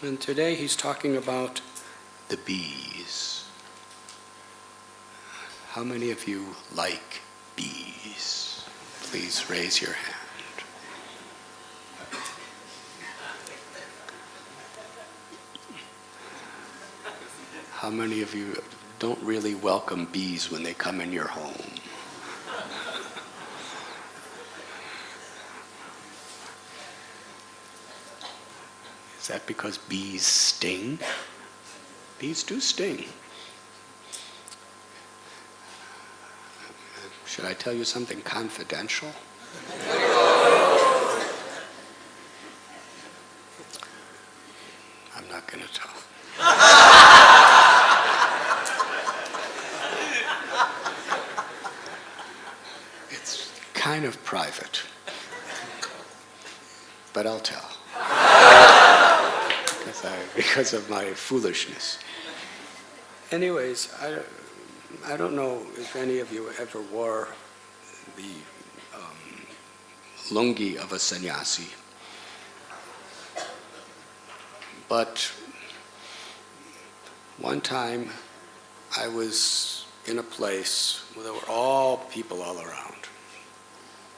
And today he's talking about the bees. How many of you like bees? Please raise your hand. How many of you don't really welcome bees when they come in your home? Is that because bees sting? Bees do sting. Should I tell you something confidential? I'm not going to tell. It's kind of private, but I'll tell. Because of my foolishness. Anyways, I don't know if any of you ever wore the lungi of a sannyasi, but one time I was in a place where there were all people all around.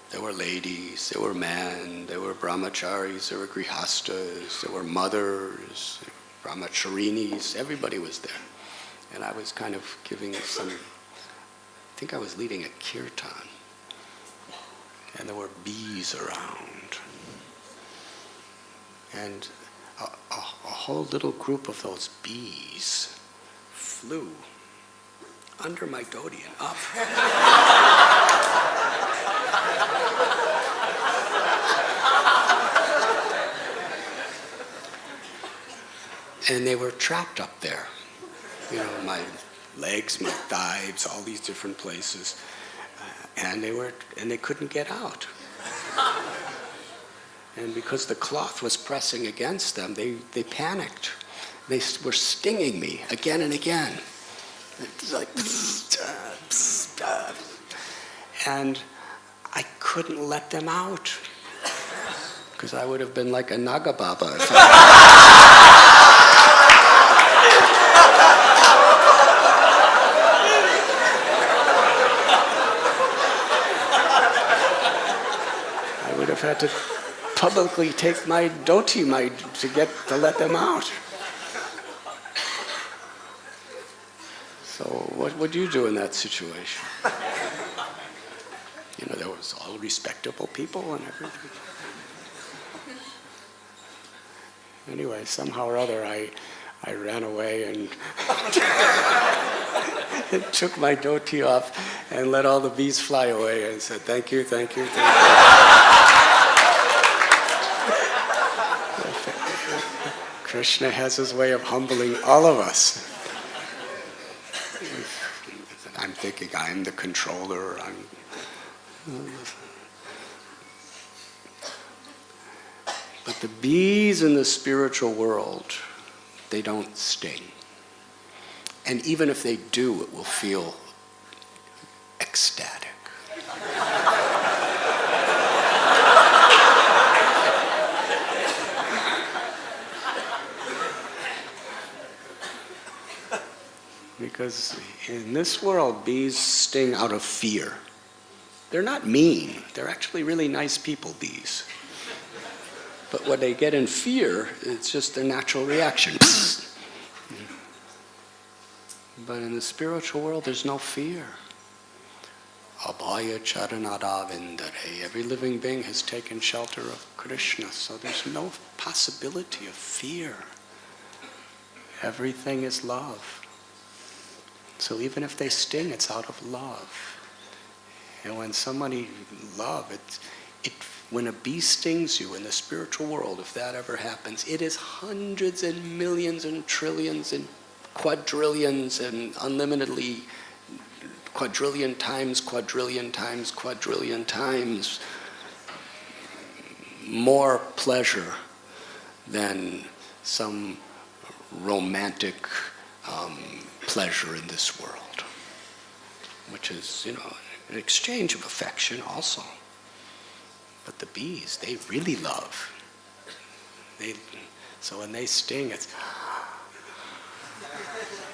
There were ladies, there were men, there were brahmacharis, there were grihastas, there were mothers, brahmacharinis, everybody was there. And I was kind of giving some, I think I was leading a kirtan. And there were bees around. And a whole little group of those bees flew under my dhoti and up. And they were trapped up there. You know, my legs, my thighs, all these different places. And they couldn't get out. And because the cloth was pressing against them, they panicked. They were stinging me again and again. It was like, and I couldn't let them out. Because I would have been like a Naga Baba if I would have had to publicly take my dhoti to let them out. So what would you do in that situation? You know, there was all respectable people and everything. Anyway, somehow or other, I ran away and took my dhoti off and let all the bees fly away and said, thank you, thank you, thank you. Krishna has his way of humbling all of us. I'm thinking I'm the controller. But the bees in the spiritual world, they don't sting. And even if they do, it will feel ecstatic. Because in this world, bees sting out of fear. They're not mean. They're actually really nice people, bees. But when they get in fear, it's just their natural reaction. But in the spiritual world, there's no fear. Abhaya charanada vindare. Every living being has taken shelter of Krishna, so there's no possibility of fear. Everything is love. So even if they sting, it's out of love. And when somebody love, when a bee stings you in the spiritual world, if that ever happens, it is hundreds and millions and trillions and quadrillions and unlimitedly quadrillion times more pleasure than some romantic pleasure in this world, which is, an exchange of affection also. But the bees, they really love. So when they sting, it's